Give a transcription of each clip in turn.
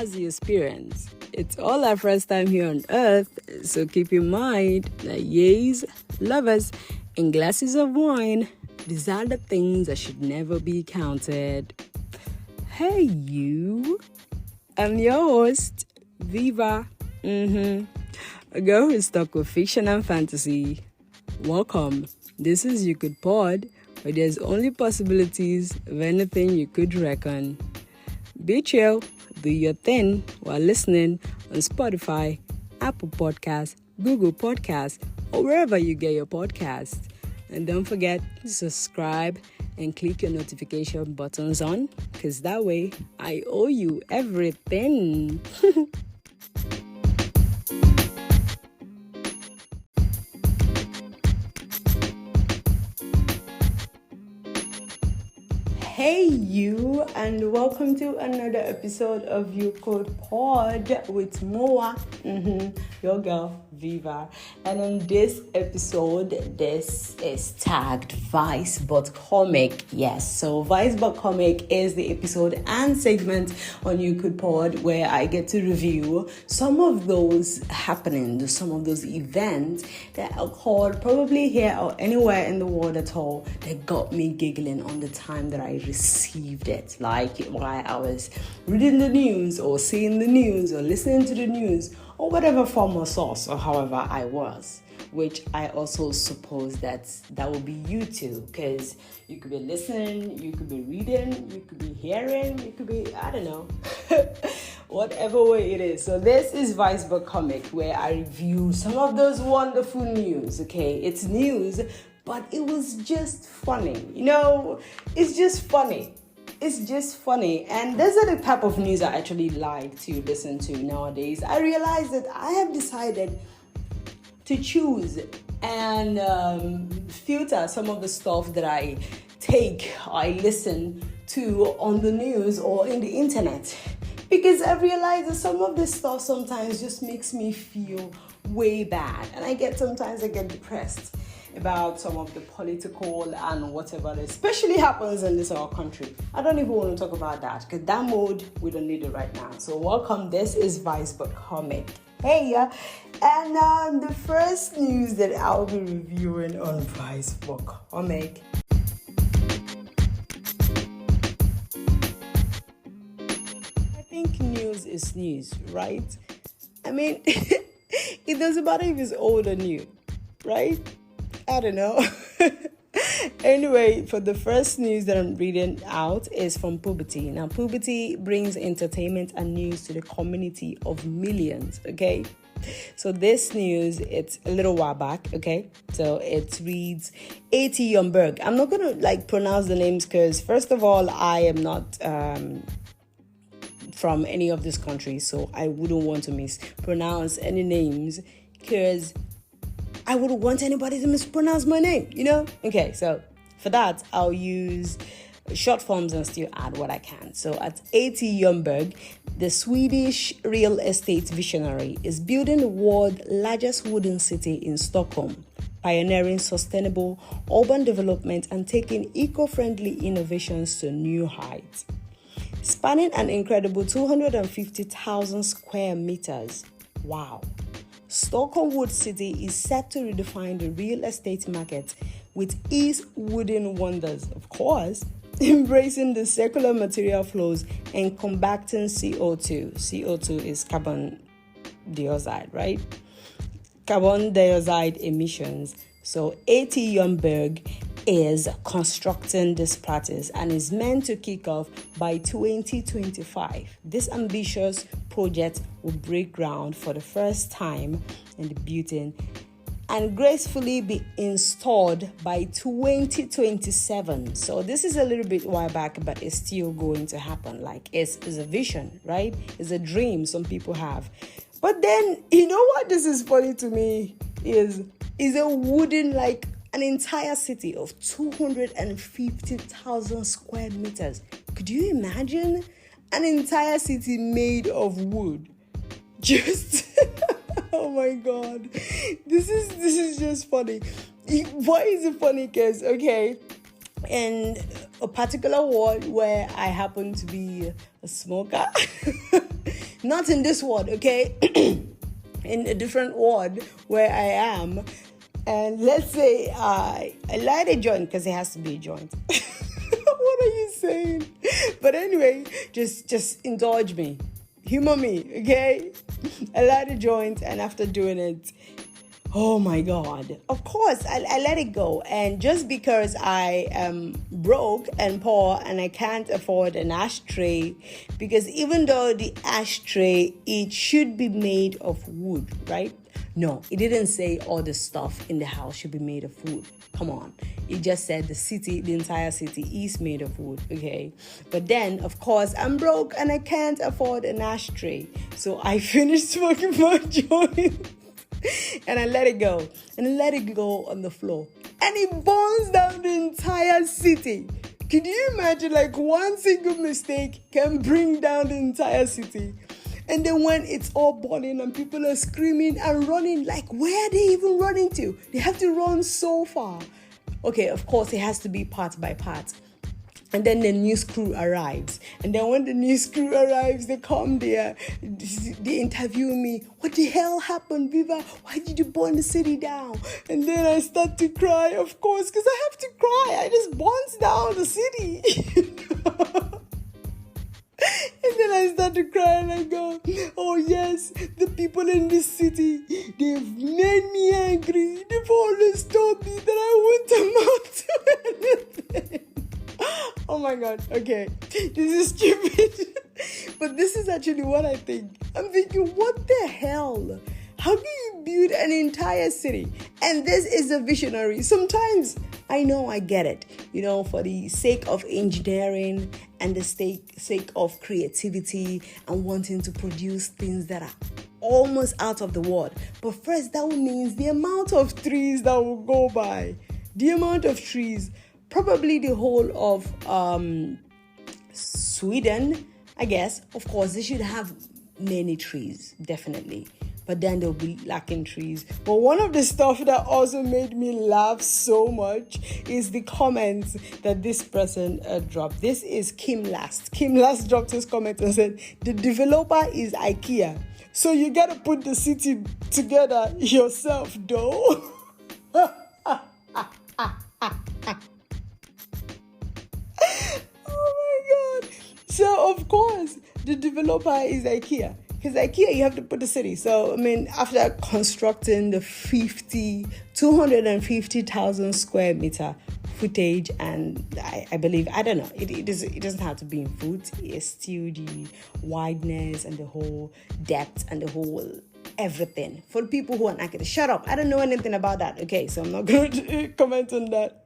that's the experience. It's all our first time here on earth, so keep in mind that yays, lovers, and glasses of wine, these are the things that should never be counted. Hey you, I'm your host, Viva, a girl who's stuck with fiction and fantasy. Welcome, this is You Could Pod, where there's only possibilities of anything you could reckon. Be chill, do your thing while listening on Spotify, Apple Podcasts, Google Podcasts, or wherever you get your podcasts. And don't forget to subscribe and click your notification buttons on, because that way I owe you everything. Hey you, and welcome to another episode of You Could Pod with Moa, your girl Viva. And on this episode, this is tagged Vice but Comic. Yes, so Vice but Comic is the episode and segment on You Could Pod where I get to review some of those happenings, some of those events that occurred probably here or anywhere in the world at all that got me giggling on the time that I received it, like while I was reading the news or seeing the news or listening to the news or whatever form or source or however I was, which I also suppose that would be you too, because you could be listening, you could be reading, you could be hearing, you could be, I don't know, whatever way it is. So this is Vice but Comic, where I review some of those wonderful news. Okay, it's news, but it was just funny. It's just funny. It's just funny. And those are the type of news I actually like to listen to nowadays. I realized that I have decided to choose and filter some of the stuff that I listen to on the news or in the internet. Because I realize that some of this stuff sometimes just makes me feel way bad. And sometimes I get depressed about some of the political and whatever that especially happens in this our country. I don't even want to talk about that, because that mode, we don't need it right now. So welcome, this is Vice but Comic. Hey, and the first news that I'll be reviewing on Vice but Comic I think news is news, right? I mean, it doesn't matter if it's old or new, right? I don't know. Anyway, for the first news that I'm reading out is from Puberty. Now, Puberty brings entertainment and news to the community of millions, okay? So this news, it's a little while back, okay? So it reads, A.T. Youngberg. I'm not going to pronounce the names because, first of all, I am not from any of these countries, so I wouldn't want to mispronounce any names because I wouldn't want anybody to mispronounce my name, Okay, so for that, I'll use short forms and still add what I can. So at A.T. Youngberg, the Swedish real estate visionary is building the world's largest wooden city in Stockholm, pioneering sustainable urban development and taking eco-friendly innovations to new heights. Spanning an incredible 250,000 square meters. Wow. Stockholm Wood City is set to redefine the real estate market with its wooden wonders, of course, embracing the circular material flows and combating CO2. CO2 is carbon dioxide, right? Carbon dioxide emissions. So A.T. Youngberg is constructing this practice and is meant to kick off by 2025. This ambitious project will break ground for the first time in the building and gracefully be installed by 2027. So this is a little bit while back, but it's still going to happen. It's a vision, right? It's a dream some people have. But then, you know what this is funny to me is a wooden, an entire city of 250,000 square meters. Could you imagine an entire city made of wood? Just, oh my God, this is just funny. Why is it funny? Because, okay, in a particular ward where I happen to be a smoker. Not in this ward, okay? In a different ward where I am. And let's say I light a joint, because it has to be a joint. What are you saying? But anyway, just indulge me. Humor me, okay? I light a joint, and after doing it, oh my God. Of course, I let it go. And just because I am broke and poor and I can't afford an ashtray, because even though the ashtray, it should be made of wood, right? No, it didn't say all the stuff in the house should be made of wood. Come on. It just said the entire city is made of wood, okay? But then, of course, I'm broke and I can't afford an ashtray. So I finished smoking my joint. And I let it go. And I let it go on the floor. And it burns down the entire city. Could you imagine, like, one single mistake can bring down the entire city? And then when it's all burning and people are screaming and running, like, where are they even running to? They have to run so far. Okay, of course, it has to be part by part. And then the news crew arrives. And then when the news crew arrives, they come there. They interview me. What the hell happened, Viva? Why did you burn the city down? And then I start to cry, of course, because I have to cry. I just burnt down the city. And then I start to cry and I go, oh yes, the people in this city, they've made me angry. They've always told me that I wouldn't amount to anything. Oh my God, okay, this is stupid. But this is actually what I think. I'm thinking, what the hell? How do you build an entire city? And this is a visionary. Sometimes I know I get it, for the sake of engineering and the sake of creativity and wanting to produce things that are almost out of the world. But first, that means the amount of trees that will go by, the amount of trees, probably the whole of Sweden, I guess. Of course, they should have many trees, definitely. But then they'll be lacking trees. But one of the stuff that also made me laugh so much is the comments that this person dropped. This is Kim Last. Kim Last dropped his comment and said, the developer is IKEA. So you got to put the city together yourself, though. Oh my God. So, of course, the developer is IKEA. Because IKEA, you have to put the city. So, after constructing the 250,000 square meter footage, and I believe, I don't know, it doesn't have to be in foot. It's still the wideness and the whole depth and the whole everything. For the people who are not going to shut up, I don't know anything about that. Okay, so I'm not going to comment on that.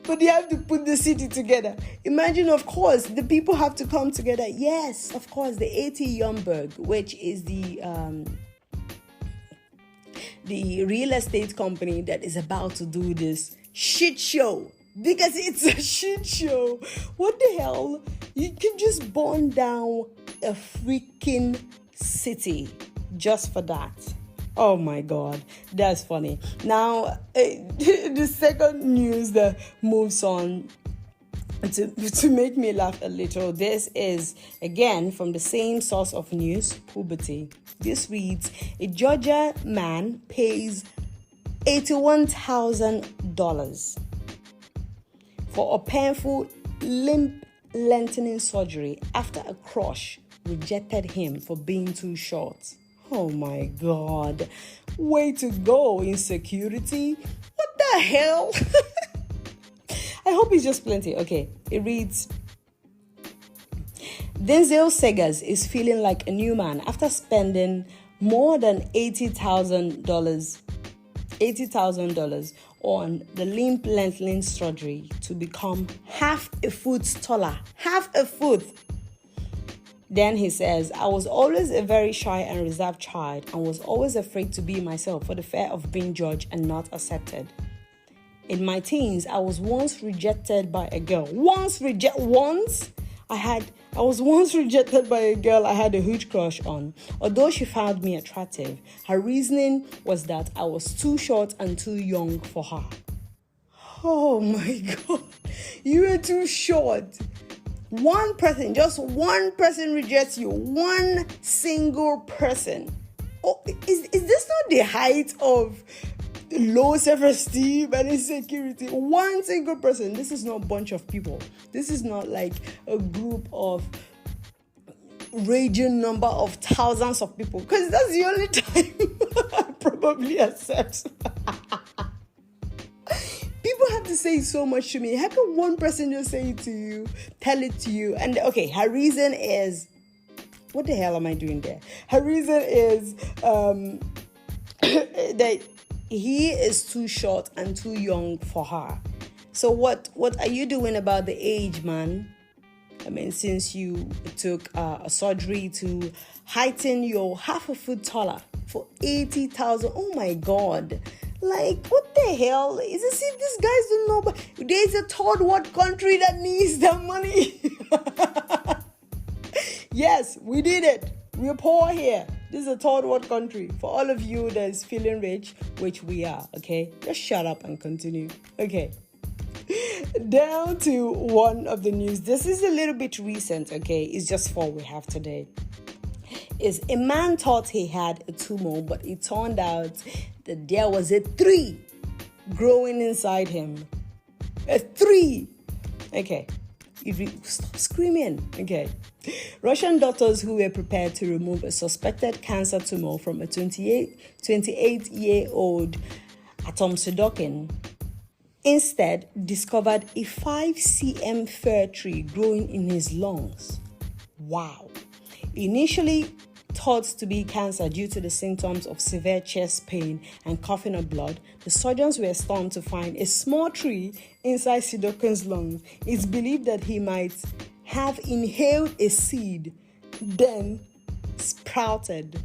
But you have to put the city together. Imagine, of course, the people have to come together. Yes, of course, the A.T. Youngberg, which is the real estate company that is about to do this shit show. Because it's a shit show. What the hell? You can just burn down a freaking city just for that. Oh my God, that's funny. Now, the second news that moves on to make me laugh a little. This is, again, from the same source of news, puberty. This reads, a Georgia man pays $81,000 for a painful limb lengthening surgery after a crush rejected him for being too short. Oh my God. Way to go, insecurity. What the hell? I hope it's just plenty. Okay, it reads, Denzel Segers is feeling like a new man after spending more than $80,000 on the limb lengthening surgery to become half a foot taller. Half a foot. Then he says, I was always a very shy and reserved child and was always afraid to be myself for the fear of being judged and not accepted. In my teens, I was once rejected by a girl. I was once rejected by a girl I had a huge crush on. Although she found me attractive, her reasoning was that I was too short and too young for her. Oh my God. You are too short. One person, just one person rejects you. One single person. Oh, is this not the height of low self-esteem and insecurity? One single person. This is not a bunch of people. This is not like a group of raging number of thousands of people, because that's the only time I probably accept. People have to say so much to me. How can one person just say it to you, tell it to you? And okay, her reason is, what the hell am I doing there? Her reason is that he is too short and too young for her. So what are you doing about the age, man? I mean, since you took a surgery to heighten your half a foot taller for 80,000, oh my God. Like, what the hell? Is it if these guys don't know, but there's a third world country that needs the money. Yes, we did it. We're poor here. This is a third world country. For all of you that is feeling rich, which we are, okay? Just shut up and continue. Okay. Down to one of the news. This is a little bit recent, okay? It's just 4 we have today. Is a man thought he had a tumor, but it turned out that there was a 3 growing inside him. A 3. Okay. If you stop screaming. Okay. Russian doctors who were prepared to remove a suspected cancer tumor from a 28-year-old Atom Sudokin instead discovered a 5 cm fir tree growing in his lungs. Wow. Initially thought to be cancer due to the symptoms of severe chest pain and coughing up blood, the surgeons were stunned to find a small tree inside Sudokin's lungs. It's believed that he might have inhaled a seed, then sprouted.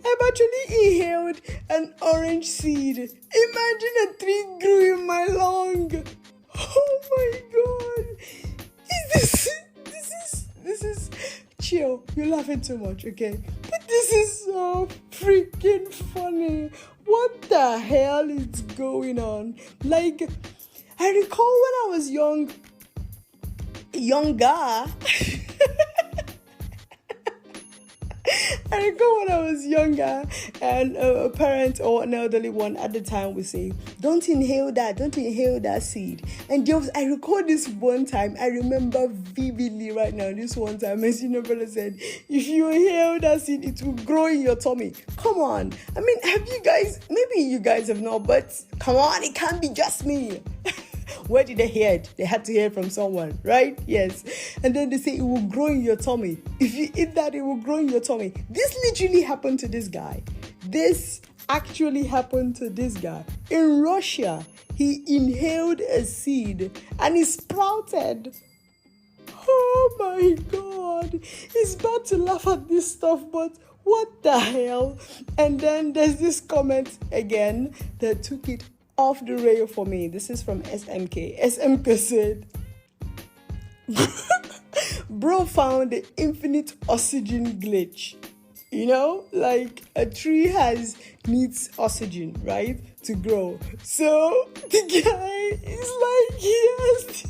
I've actually inhaled an orange seed. Imagine a tree grew in my lung. Oh my God. This is chill. You're laughing too much, okay? But this is so freaking funny. What the hell is going on? Like, I recall when I was younger. I recall when I was younger and a parent or an elderly one at the time would say, don't inhale that seed. And I recall this one time, I remember vividly right now, this one time, my senior brother said, if you inhale that seed, it will grow in your tummy. Come on. I mean, have you guys, maybe you guys have not, but come on, it can't be just me. Where did they hear it? They had to hear it from someone, right? Yes. And then they say it will grow in your tummy. If you eat that, it will grow in your tummy. This literally happened to this guy. This actually happened to this guy. In Russia, he inhaled a seed and it sprouted. Oh my God. It's bad to laugh at this stuff, but what the hell? And then there's this comment again that took it off the rail for me. This is from SMK. SMK said, bro found the infinite oxygen glitch. You know, like a tree needs oxygen, right, to grow. So the guy is like, yes.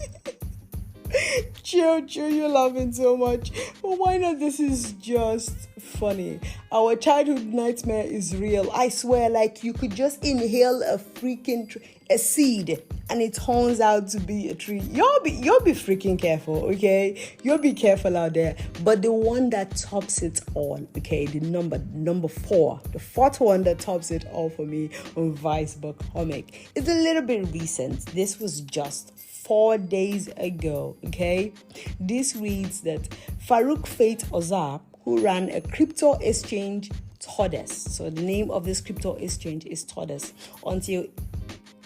Chill, you're laughing so much. But why not? This is just funny. Our childhood nightmare is real. I swear, like you could just inhale a freaking a seed and it turns out to be a tree. You'll be freaking careful, okay? You'll be careful out there. But the one that tops it all, okay, the number 4, the 4th one that tops it all for me on Vice Book Comic, is a little bit recent. This was just 4 days ago, okay? This reads that Farouk Fate Ozar, who ran a crypto exchange, Todes. So the name of this crypto exchange is Todes, until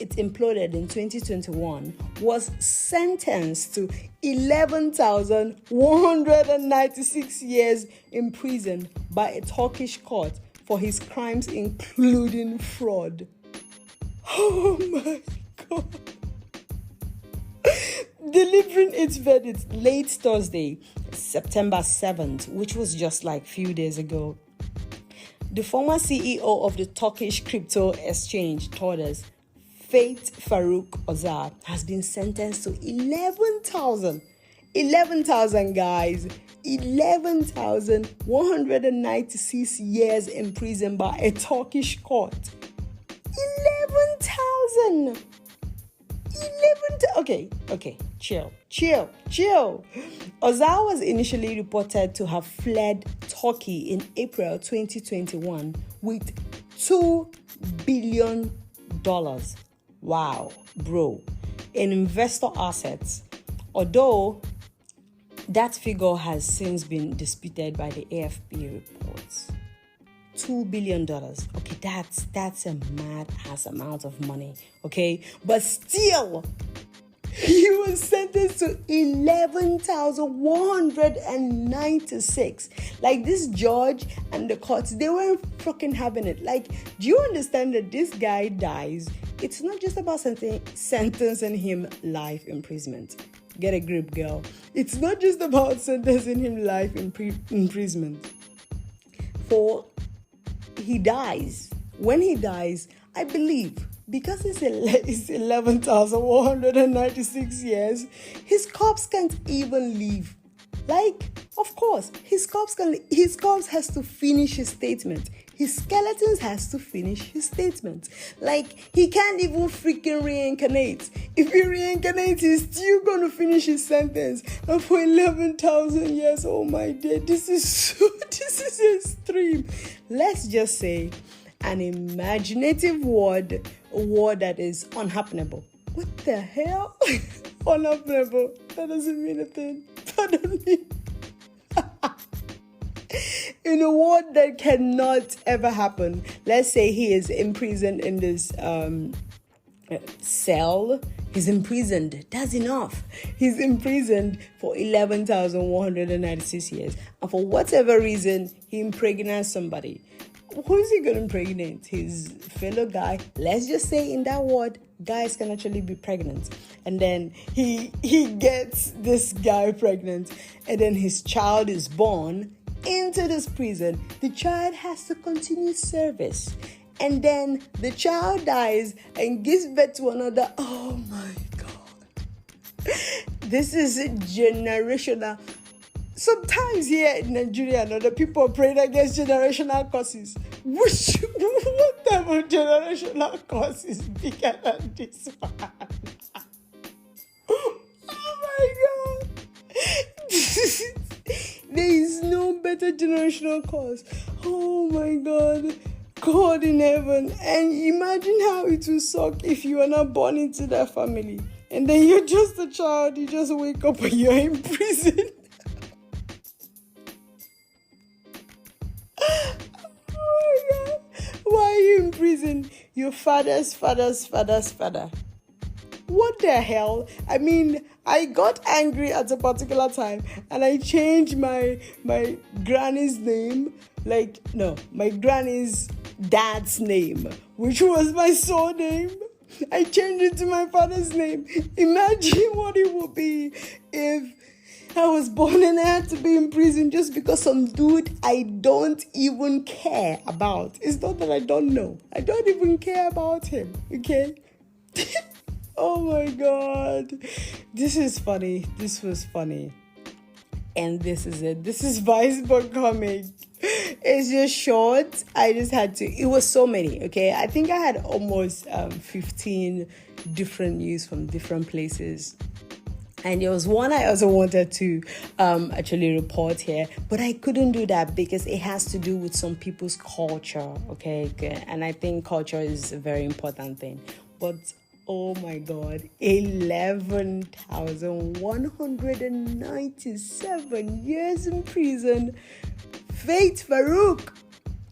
it imploded in 2021, was sentenced to 11,196 years in prison by a Turkish court for his crimes, including fraud. Oh my God. delivering its verdict late Thursday, September 7th, which was just like a few days ago. The former CEO of the Turkish crypto exchange, Tordes, Faith Farouk Ozar, has been sentenced to 11,000 guys, 11,196 years in prison by a Turkish court. 11,000. Okay, chill. Ozar was initially reported to have fled Turkey in April 2021 with $2 billion. Wow, bro. In investor assets. Although that figure has since been disputed by the AFP reports. $2 billion. Okay, that's a mad-ass amount of money, okay? But still, he was sentenced to 11,196. Like, this judge and the courts, they weren't fucking having it. Like, do you understand that this guy dies? It's not just about sentencing him life imprisonment. Get a grip, girl. It's not just about sentencing him life imprisonment. For he dies. When he dies, I believe, because it's 11,196 years, his corpse can't even leave. Like, of course, his corpse has to finish his statement. His skeleton has to finish his statement. Like, he can't even freaking reincarnate. If he reincarnates, he's still going to finish his sentence. And for 11,000 years, oh my dear, this is extreme. Let's just say an imaginative word that is unhappenable. What the hell? Unhappenable. That doesn't mean a thing. Pardon me. In a word that cannot ever happen. Let's say he is imprisoned in this cell. He's imprisoned. That's enough. He's imprisoned for 11,196 years. And for whatever reason, he impregnates somebody. Who is he going to impregnate? His fellow guy. Let's just say in that word, guys can actually be pregnant. And then he gets this guy pregnant. And then his child is born into this prison. The child has to continue service. And then the child dies and gives birth to another. Oh my God. This is a generational. Sometimes here in Nigeria, other people praying against generational curses. What type of generational curse is bigger than this one? Oh my God. There is no better generational curse. Oh my God. God in heaven. And imagine how it will suck if you are not born into that family. And then you're just a child. You just wake up and you're in prison. Why are you in prison? Your father's father. What the hell? I mean, I got angry at a particular time and I changed my granny's name. My granny's dad's name, which was my surname. I changed it to my father's name. Imagine what it would be if I was born and I had to be in prison just because some dude I don't even care about. It's not that I don't know. I don't even care about him, okay? Oh my God. This is funny. This was funny. And this is it. This is Vicebook comic. It's just short. I just had to. It was so many, okay? I think I had almost 15 different news from different places. And there was one I also wanted to actually report here, but I couldn't do that because it has to do with some people's culture, okay? And I think culture is a very important thing. But oh my God, 11,197 years in prison. Faith Farouk,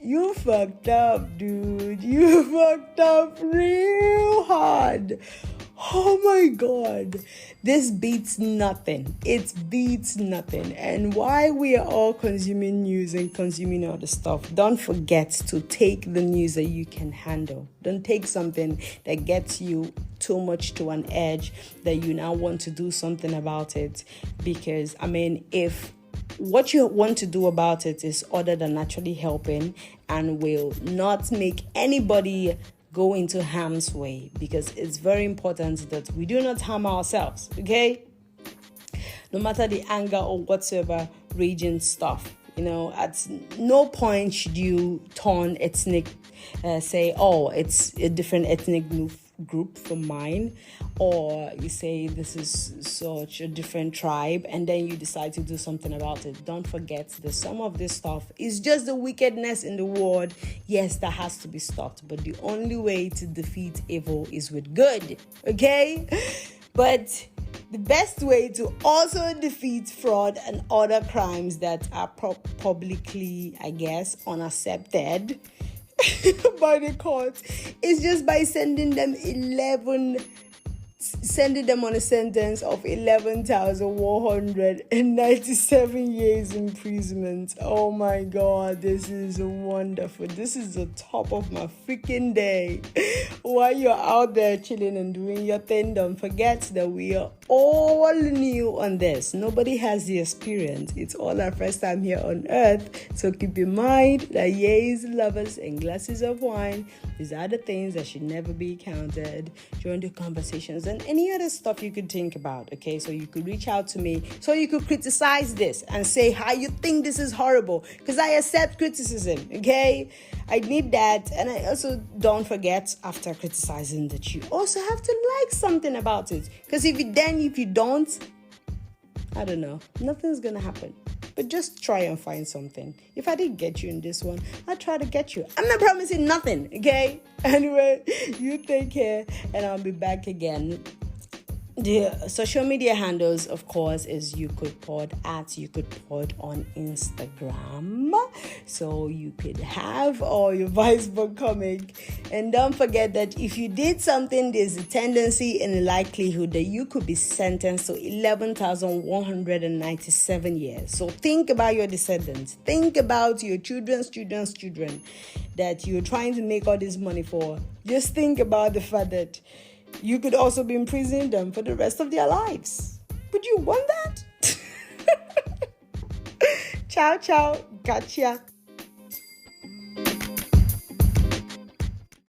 you fucked up, dude. You fucked up real hard. Oh my God, this beats nothing. It beats nothing. And while we are all consuming news and consuming all the stuff, don't forget to take the news that you can handle. Don't take something that gets you too much to an edge that you now want to do something about it. Because, if what you want to do about it is other than actually helping and will not make anybody go into harm's way, because it's very important that we do not harm ourselves, okay? No matter the anger or whatsoever raging stuff, at no point should you turn ethnic, say, oh, it's a different ethnic group from mine, or you say this is such a different tribe, and then you decide to do something about it. Don't forget that some of this stuff is just the wickedness in the world. Yes, that has to be stopped, but the only way to defeat evil is with good, okay? But the best way to also defeat fraud and other crimes that are publicly, unaccepted by the court is just by sending them on a sentence of 11,197 years imprisonment. Oh my God, this is wonderful. This is the top of my freaking day. While you're out there chilling and doing your thing, don't forget that we are all new on this. Nobody has the experience. It's all our first time here on earth. So keep in mind that yays, lovers, and glasses of wine, these are the things that should never be counted during the conversations and any other stuff you could think about, okay? So you could reach out to me, so you could criticize this and say how you think this is horrible, because I accept criticism, okay? I need that. And I also don't forget, after criticizing, that you also have to like something about it, because if you don't, I don't know, nothing's gonna happen. But just try and find something. If I didn't get you in this one, I'll try to get you. I'm not promising nothing, okay? Anyway, you take care, and I'll be back again. The social media handles, of course, is You Could Pod on Instagram. So you could have all your vice book comic. And don't forget that if you did something, there's a tendency and a likelihood that you could be sentenced to 11,197 years. So think about your descendants. Think about your children's children that you're trying to make all this money for. Just think about the fact that you could also be imprisoning them for the rest of their lives. Would you want that? Ciao, ciao. Gotcha.